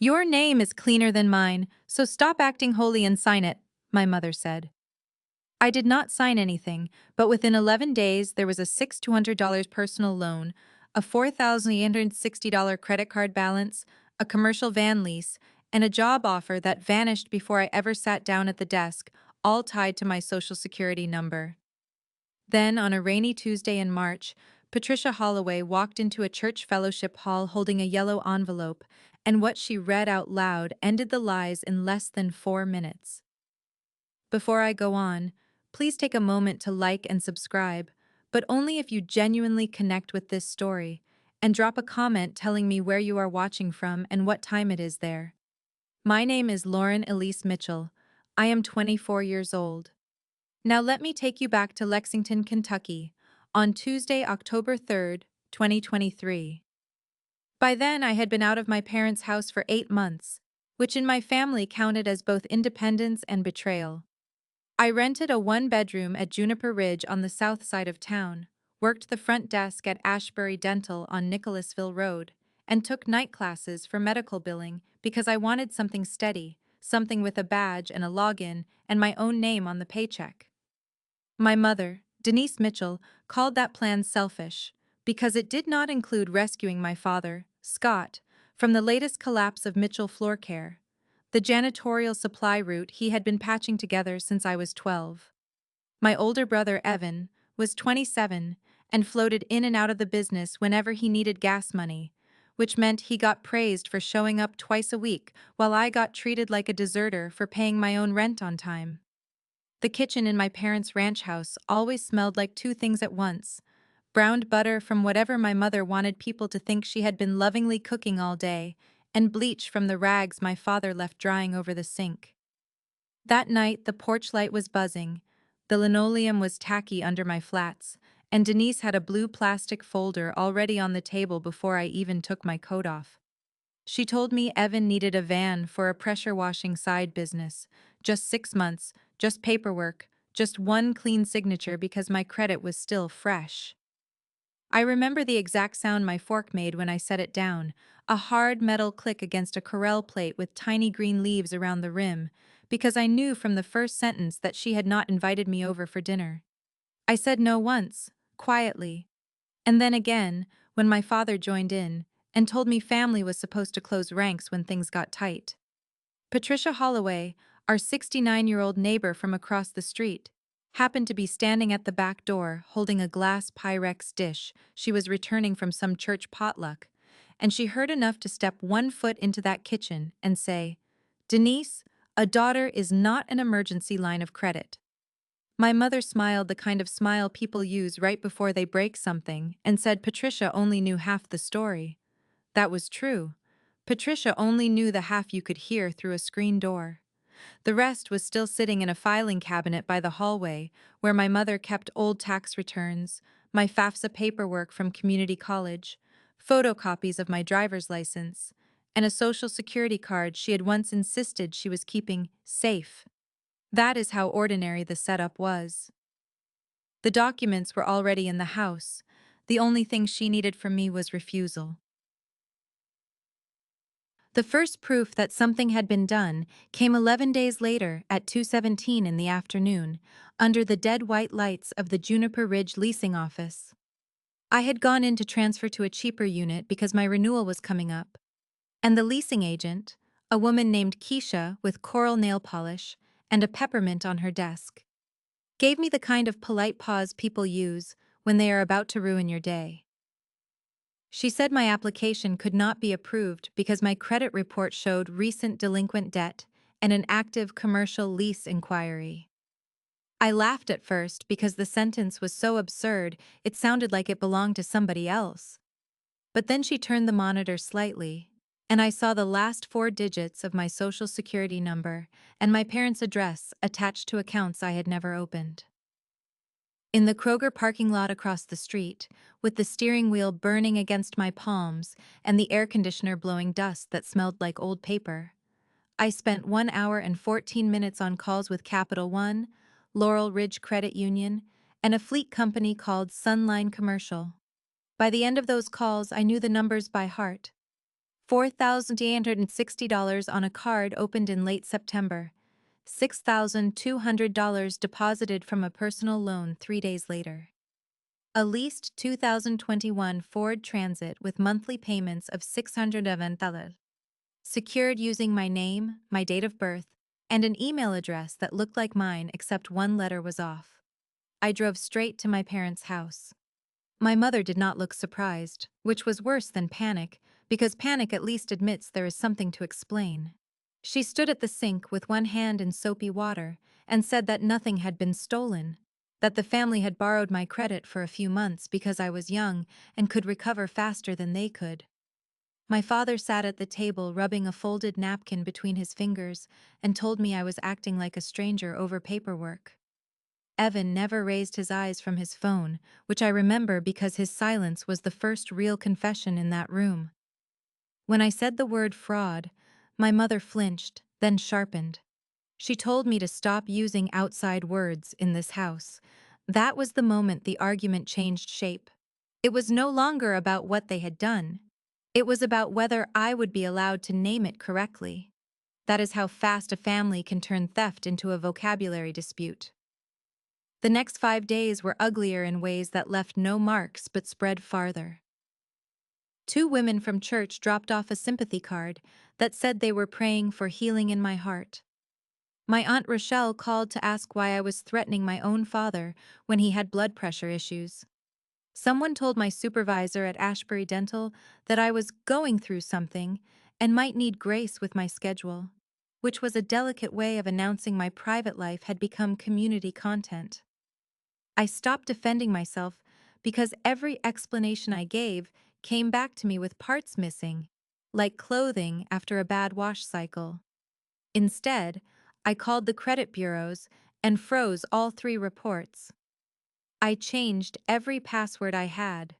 Your name is cleaner than mine, so stop acting holy and sign it, my mother said. I did not sign anything, but within 11 days there was a $6,200 personal loan, a $4,860 credit card balance, a commercial van lease, and a job offer that vanished before I ever sat down at the desk, all tied to my Social Security number. Then, on a rainy Tuesday in March, Patricia Holloway walked into a church fellowship hall holding a yellow envelope, and what she read out loud ended the lies in less than 4 minutes. Before I go on, please take a moment to like and subscribe, but only if you genuinely connect with this story, and drop a comment telling me where you are watching from and what time it is there. My name is Lauren Elise Mitchell. I am 24 years old. Now let me take you back to Lexington, Kentucky, on Tuesday, October 3rd, 2023. By then, I had been out of my parents' house for 8 months, which in my family counted as both independence and betrayal. I rented a one-bedroom at Juniper Ridge on the south side of town, worked the front desk at Ashbury Dental on Nicholasville Road, and took night classes for medical billing because I wanted something steady, something with a badge and a login and my own name on the paycheck. My mother, Denise Mitchell, called that plan selfish because it did not include rescuing my father, Scott, from the latest collapse of Mitchell Floor Care, the janitorial supply route he had been patching together since I was 12. My older brother, Evan, was 27 and floated in and out of the business whenever he needed gas money, which meant he got praised for showing up twice a week while I got treated like a deserter for paying my own rent on time. The kitchen in my parents' ranch house always smelled like two things at once: browned butter from whatever my mother wanted people to think she had been lovingly cooking all day, and bleach from the rags my father left drying over the sink. That night, the porch light was buzzing, the linoleum was tacky under my flats, and Denise had a blue plastic folder already on the table before I even took my coat off. She told me Evan needed a van for a pressure washing side business. Just 6 months, just paperwork, just one clean signature because my credit was still fresh. I remember the exact sound my fork made when I set it down, a hard metal click against a Corelle plate with tiny green leaves around the rim, because I knew from the first sentence that she had not invited me over for dinner. I said no once, quietly, and then again, when my father joined in and told me family was supposed to close ranks when things got tight. Patricia Holloway, our 69-year-old neighbor from across the street, happened to be standing at the back door holding a glass Pyrex dish she was returning from some church potluck, and she heard enough to step 1 foot into that kitchen and say, "Denise, a daughter is not an emergency line of credit." My mother smiled the kind of smile people use right before they break something and said Patricia only knew half the story. That was true. Patricia only knew the half you could hear through a screen door. The rest was still sitting in a filing cabinet by the hallway, where my mother kept old tax returns, my FAFSA paperwork from community college, photocopies of my driver's license, and a Social Security card she had once insisted she was keeping safe. That is how ordinary the setup was. The documents were already in the house. The only thing she needed from me was refusal. The first proof that something had been done came 11 days later at 2:17 in the afternoon, under the dead white lights of the Juniper Ridge leasing office. I had gone in to transfer to a cheaper unit because my renewal was coming up, and the leasing agent, a woman named Keisha with coral nail polish and a peppermint on her desk, gave me the kind of polite pause people use when they are about to ruin your day. She said my application could not be approved because my credit report showed recent delinquent debt and an active commercial lease inquiry. I laughed at first because the sentence was so absurd it sounded like it belonged to somebody else. But then she turned the monitor slightly, and I saw the last 4 digits of my Social Security number and my parents' address attached to accounts I had never opened. In the Kroger parking lot across the street, with the steering wheel burning against my palms and the air conditioner blowing dust that smelled like old paper, I spent 1 hour and 14 minutes on calls with Capital One, Laurel Ridge Credit Union, and a fleet company called Sunline Commercial. By the end of those calls, I knew the numbers by heart. $4,860 on a card opened in late September, $6,200 deposited from a personal loan 3 days later. A leased 2021 Ford Transit with monthly payments of $600, secured using my name, my date of birth, and an email address that looked like mine except one letter was off. I drove straight to my parents' house. My mother did not look surprised, which was worse than panic, because panic at least admits there is something to explain. She stood at the sink with one hand in soapy water and said that nothing had been stolen, that the family had borrowed my credit for a few months because I was young and could recover faster than they could. My father sat at the table rubbing a folded napkin between his fingers and told me I was acting like a stranger over paperwork. Evan never raised his eyes from his phone, which I remember because his silence was the first real confession in that room. When I said the word fraud, my mother flinched, then sharpened. She told me to stop using outside words in this house. That was the moment the argument changed shape. It was no longer about what they had done. It was about whether I would be allowed to name it correctly. That is how fast a family can turn theft into a vocabulary dispute. The next 5 days were uglier in ways that left no marks but spread farther. 2 women from church dropped off a sympathy card that said they were praying for healing in my heart. My Aunt Rochelle called to ask why I was threatening my own father when he had blood pressure issues. Someone told my supervisor at Ashbury Dental that I was going through something and might need grace with my schedule, which was a delicate way of announcing my private life had become community content. I stopped defending myself because every explanation I gave came back to me with parts missing, like clothing after a bad wash cycle. Instead, I called the credit bureaus and froze all 3 reports. I changed every password I had.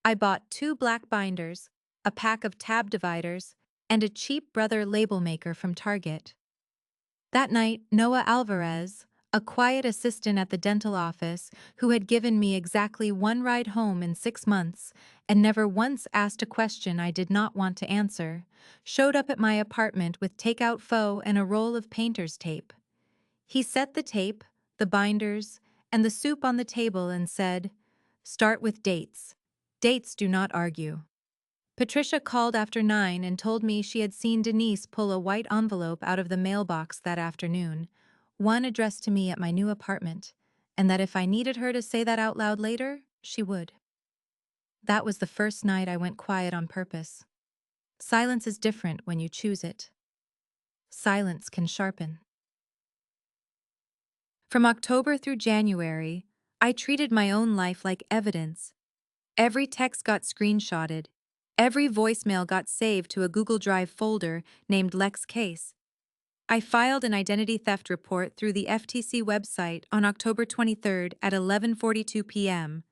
I bought 2 black binders, a pack of tab dividers, and a cheap Brother label maker from Target. That night, Noah Alvarez, a quiet assistant at the dental office who had given me exactly 1 ride home in 6 months and never once asked a question I did not want to answer, showed up at my apartment with takeout pho and a roll of painter's tape. He set the tape, the binders, and the soup on the table and said, "Start with dates. Dates do not argue." Patricia called after 9 and told me she had seen Denise pull a white envelope out of the mailbox that afternoon, one addressed to me at my new apartment, and that if I needed her to say that out loud later, she would. That was the first night I went quiet on purpose. Silence is different when you choose it. Silence can sharpen. From October through January, I treated my own life like evidence. Every text got screenshotted. Every voicemail got saved to a Google Drive folder named Lex Case. I filed an identity theft report through the FTC website on October 23rd at 11:42 p.m.,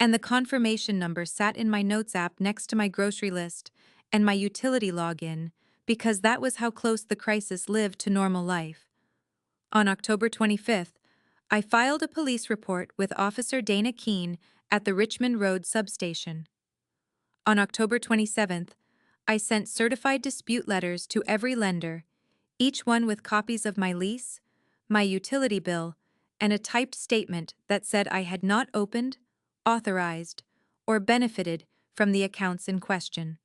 and the confirmation number sat in my Notes app next to my grocery list and my utility login because that was how close the crisis lived to normal life. On October 25th, I filed a police report with Officer Dana Keene at the Richmond Road substation. On October 27th, I sent certified dispute letters to every lender, each one with copies of my lease, my utility bill, and a typed statement that said I had not opened, authorized, or benefited from the accounts in question.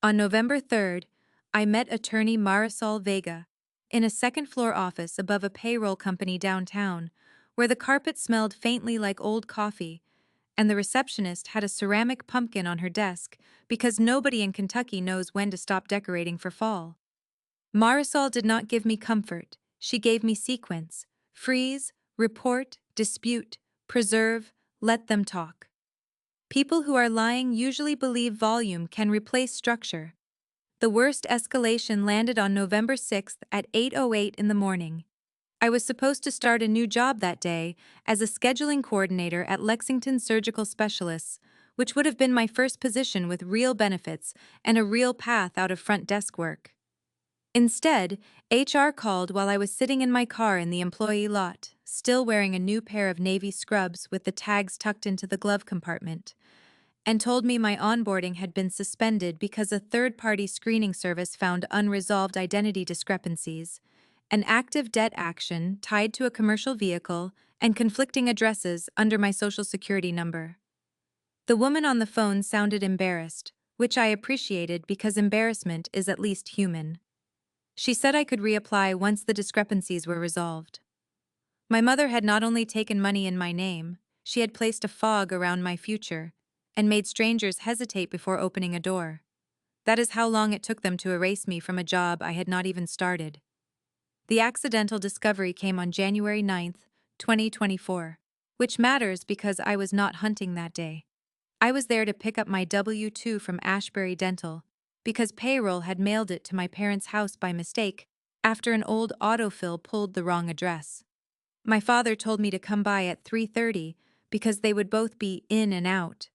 On November 3rd, I met attorney Marisol Vega in a second-floor office above a payroll company downtown, where the carpet smelled faintly like old coffee, and the receptionist had a ceramic pumpkin on her desk because nobody in Kentucky knows when to stop decorating for fall. Marisol did not give me comfort. She gave me sequence: freeze, report, dispute, preserve, let them talk. People who are lying usually believe volume can replace structure. The worst escalation landed on November 6th at 8:08 in the morning. I was supposed to start a new job that day as a scheduling coordinator at Lexington Surgical Specialists, which would have been my first position with real benefits and a real path out of front desk work. Instead, HR called while I was sitting in my car in the employee lot, still wearing a new pair of navy scrubs with the tags tucked into the glove compartment, and told me my onboarding had been suspended because a third-party screening service found unresolved identity discrepancies, an active debt action tied to a commercial vehicle, and conflicting addresses under my social security number. The woman on the phone sounded embarrassed, which I appreciated because embarrassment is at least human. She said I could reapply once the discrepancies were resolved. My mother had not only taken money in my name, she had placed a fog around my future and made strangers hesitate before opening a door. That is how long it took them to erase me from a job I had not even started. The accidental discovery came on January 9th, 2024, which matters because I was not hunting that day. I was there to pick up my W-2 from Ashbury Dental because payroll had mailed it to my parents' house by mistake after an old autofill pulled the wrong address. My father told me to come by at 3:30 because they would both be in and out.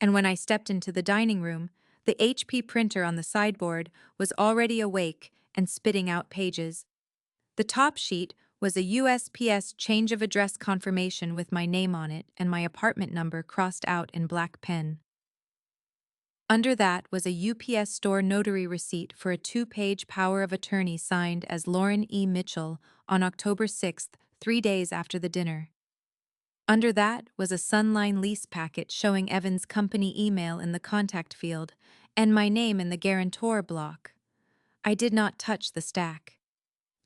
And when I stepped into the dining room, the HP printer on the sideboard was already awake and spitting out pages. The top sheet was a USPS change of address confirmation with my name on it and my apartment number crossed out in black pen. Under that was a UPS store notary receipt for a 2-page power of attorney signed as Lauren E. Mitchell on October 6th, 3 days after the dinner. Under that was a Sunline lease packet showing Evan's company email in the contact field and my name in the guarantor block. I did not touch the stack.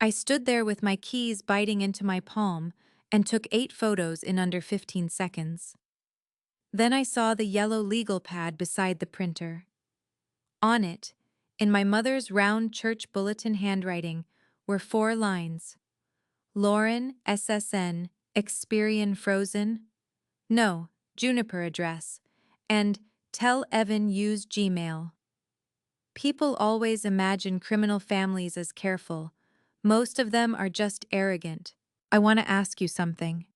I stood there with my keys biting into my palm and took 8 photos in under 15 seconds. Then I saw the yellow legal pad beside the printer. On it, in my mother's round church bulletin handwriting, were 4 lines. Lauren, SSN, Experian Frozen? No, Juniper address. And tell Evan use Gmail. People always imagine criminal families as careful. Most of them are just arrogant. I want to ask you something.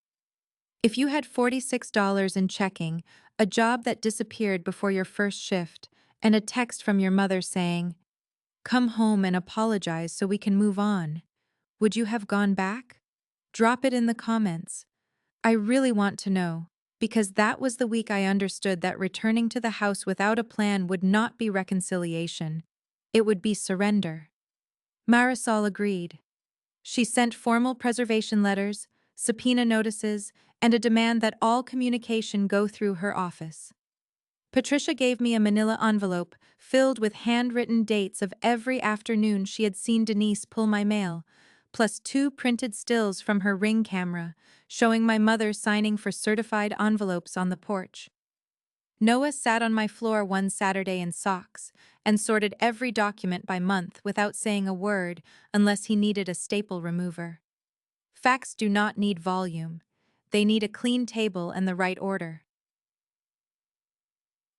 If you had $46 in checking, a job that disappeared before your first shift, and a text from your mother saying, "Come home and apologize so we can move on," would you have gone back? Drop it in the comments. I really want to know, because that was the week I understood that returning to the house without a plan would not be reconciliation. It would be surrender. Marisol agreed. She sent formal preservation letters, subpoena notices, and a demand that all communication go through her office. Patricia gave me a manila envelope filled with handwritten dates of every afternoon she had seen Denise pull my mail, plus 2 printed stills from her Ring camera, showing my mother signing for certified envelopes on the porch. Noah sat on my floor one Saturday in socks and sorted every document by month without saying a word unless he needed a staple remover. Facts do not need volume. They need a clean table and the right order.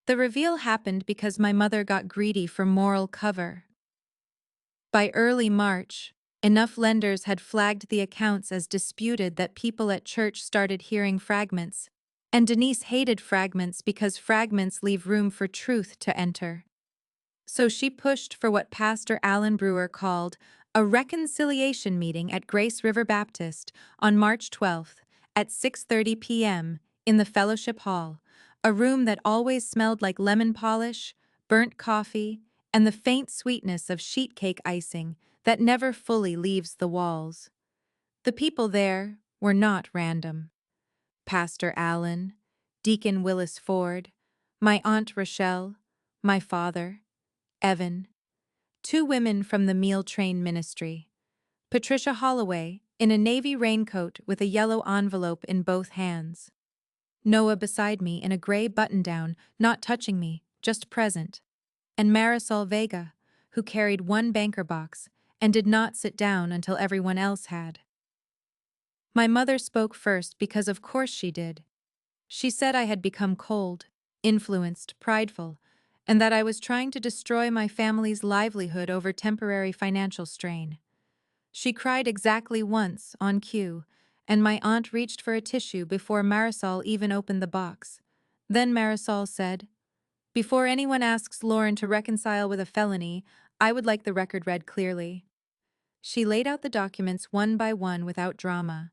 The reveal happened because my mother got greedy for moral cover. By early March, enough lenders had flagged the accounts as disputed that people at church started hearing fragments, and Denise hated fragments because fragments leave room for truth to enter. So she pushed for what Pastor Alan Brewer called a reconciliation meeting at Grace River Baptist on March 12th at 6:30 p.m. in the fellowship hall, a room that always smelled like lemon polish, burnt coffee, and the faint sweetness of sheet cake icing that never fully leaves the walls. The people there were not random. Pastor Allen, Deacon Willis Ford, my Aunt Rochelle, my father, Evan, 2 women from the meal train ministry, Patricia Holloway in a navy raincoat with a yellow envelope in both hands, Noah beside me in a gray button-down, not touching me, just present, and Marisol Vega, who carried 1 banker box and did not sit down until everyone else had. My mother spoke first because of course she did. She said I had become cold, influenced, prideful, and that I was trying to destroy my family's livelihood over temporary financial strain. She cried exactly once, on cue, and my aunt reached for a tissue before Marisol even opened the box. Then Marisol said, "Before anyone asks Lauren to reconcile with a felony, I would like the record read clearly." She laid out the documents one by one without drama.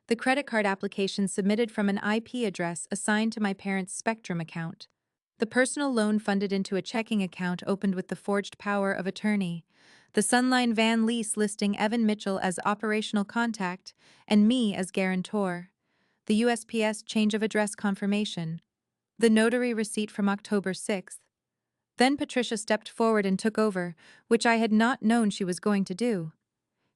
The credit card application submitted from an IP address assigned to my parents' Spectrum account. The personal loan funded into a checking account opened with the forged power of attorney. The Sunline Van lease listing Evan Mitchell as operational contact and me as guarantor. The USPS change of address confirmation. The notary receipt from October 6th. Then Patricia stepped forward and took over, which I had not known she was going to do.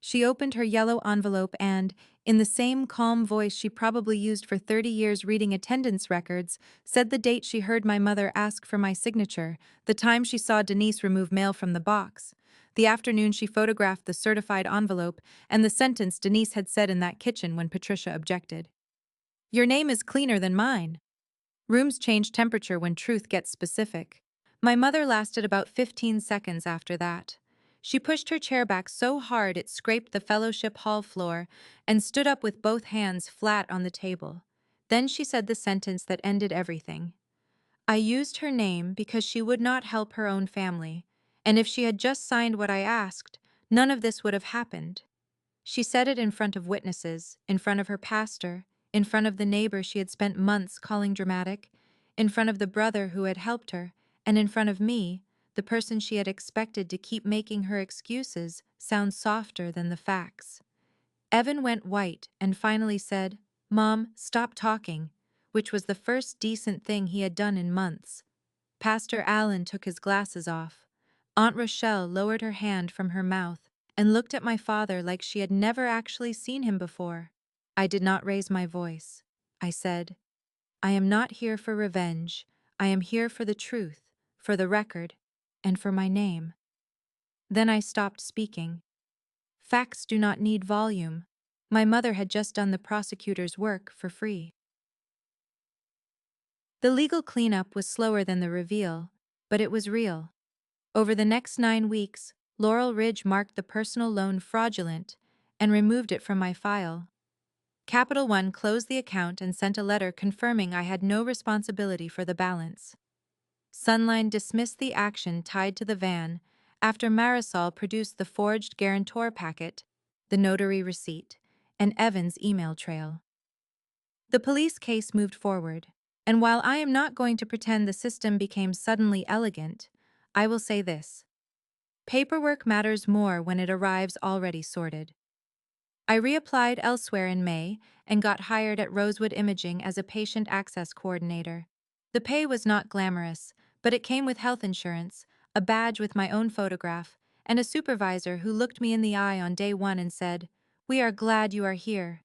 She opened her yellow envelope and, in the same calm voice she probably used for 30 years reading attendance records, said the date she heard my mother ask for my signature, the time she saw Denise remove mail from the box, the afternoon she photographed the certified envelope, and the sentence Denise had said in that kitchen when Patricia objected. "Your name is cleaner than mine." Rooms change temperature when truth gets specific. My mother lasted about 15 seconds after that. She pushed her chair back so hard it scraped the fellowship hall floor and stood up with both hands flat on the table. Then she said the sentence that ended everything. I used her name because she would not help her own family, and if she had just signed what I asked, none of this would have happened. She said it in front of witnesses, in front of her pastor, in front of the neighbor she had spent months calling dramatic, in front of the brother who had helped her, and in front of me, the person she had expected to keep making her excuses sound softer than the facts. Evan went white and finally said, "Mom, stop talking," which was the first decent thing he had done in months. Pastor Allen took his glasses off. Aunt Rochelle lowered her hand from her mouth and looked at my father like she had never actually seen him before. I did not raise my voice. I said, "I am not here for revenge. I am here for the truth, for the record, and for my name." Then I stopped speaking. Facts do not need volume. My mother had just done the prosecutor's work for free. The legal cleanup was slower than the reveal, but it was real. Over the next 9 weeks, Laurel Ridge marked the personal loan fraudulent and removed it from my file. Capital One closed the account and sent a letter confirming I had no responsibility for the balance. Sunline dismissed the action tied to the van after Marisol produced the forged guarantor packet, the notary receipt, and Evans' email trail. The police case moved forward, and while I am not going to pretend the system became suddenly elegant, I will say this. Paperwork matters more when it arrives already sorted. I reapplied elsewhere in May and got hired at Rosewood Imaging as a patient access coordinator. The pay was not glamorous, but it came with health insurance, a badge with my own photograph, and a supervisor who looked me in the eye on day 1 and said, "We are glad you are here."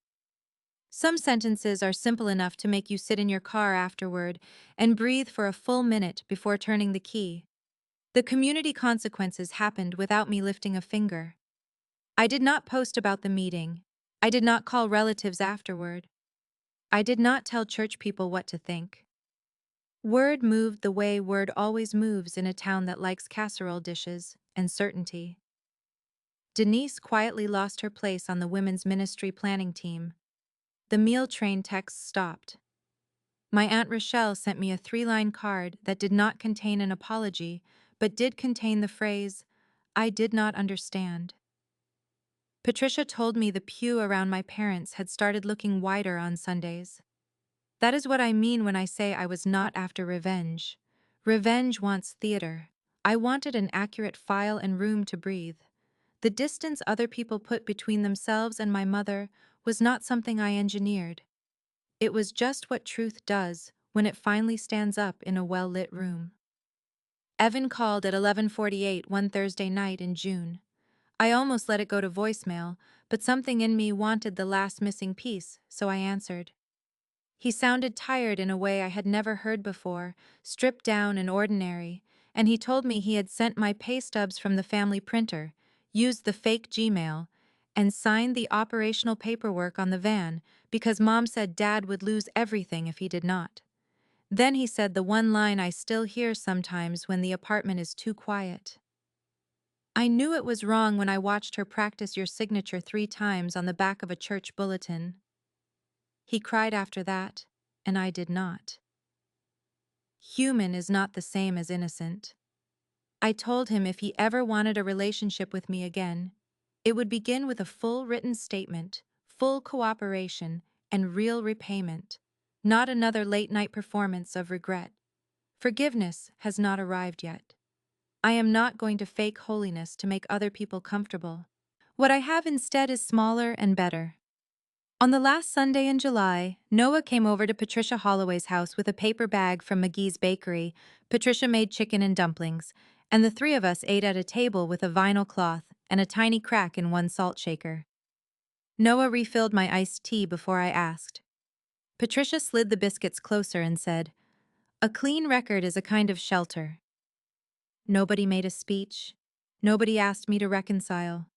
Some sentences are simple enough to make you sit in your car afterward and breathe for a full minute before turning the key. The community consequences happened without me lifting a finger. I did not post about the meeting. I did not call relatives afterward. I did not tell church people what to think. Word moved the way word always moves in a town that likes casserole dishes and certainty. Denise quietly lost her place on the women's ministry planning team. The meal train texts stopped. My Aunt Rochelle sent me a 3-line card that did not contain an apology, but did contain the phrase, "I did not understand." Patricia told me the pew around my parents had started looking wider on Sundays. That is what I mean when I say I was not after revenge. Revenge wants theater. I wanted an accurate file and room to breathe. The distance other people put between themselves and my mother was not something I engineered. It was just what truth does when it finally stands up in a well-lit room. Evan called at 11:48 one Thursday night in June. I almost let it go to voicemail, but something in me wanted the last missing piece, so I answered. He sounded tired in a way I had never heard before, stripped down and ordinary, and he told me he had sent my pay stubs from the family printer, used the fake Gmail, and signed the operational paperwork on the van because Mom said Dad would lose everything if he did not. Then he said the one line I still hear sometimes when the apartment is too quiet. I knew it was wrong when I watched her practice your signature 3 times on the back of a church bulletin. He cried after that, and I did not. Human is not the same as innocent. I told him if he ever wanted a relationship with me again, it would begin with a full written statement, full cooperation, and real repayment, not another late-night performance of regret. Forgiveness has not arrived yet. I am not going to fake holiness to make other people comfortable. What I have instead is smaller and better. On the last Sunday in July, Noah came over to Patricia Holloway's house with a paper bag from McGee's Bakery. Patricia made chicken and dumplings, and the three of us ate at a table with a vinyl cloth and a tiny crack in one salt shaker. Noah refilled my iced tea before I asked. Patricia slid the biscuits closer and said, "A clean record is a kind of shelter." Nobody made a speech. Nobody asked me to reconcile.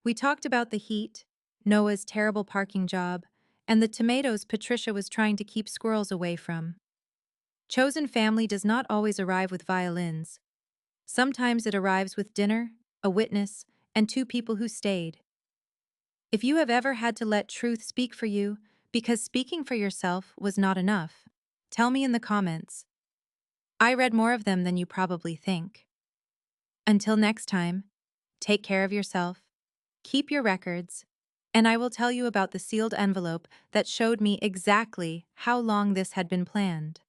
We talked about the heat, Noah's terrible parking job, and the tomatoes Patricia was trying to keep squirrels away from. Chosen family does not always arrive with violins. Sometimes it arrives with dinner, a witness, and two people who stayed. If you have ever had to let truth speak for you because speaking for yourself was not enough, tell me in the comments. I read more of them than you probably think. Until next time, take care of yourself, keep your records, and I will tell you about the sealed envelope that showed me exactly how long this had been planned.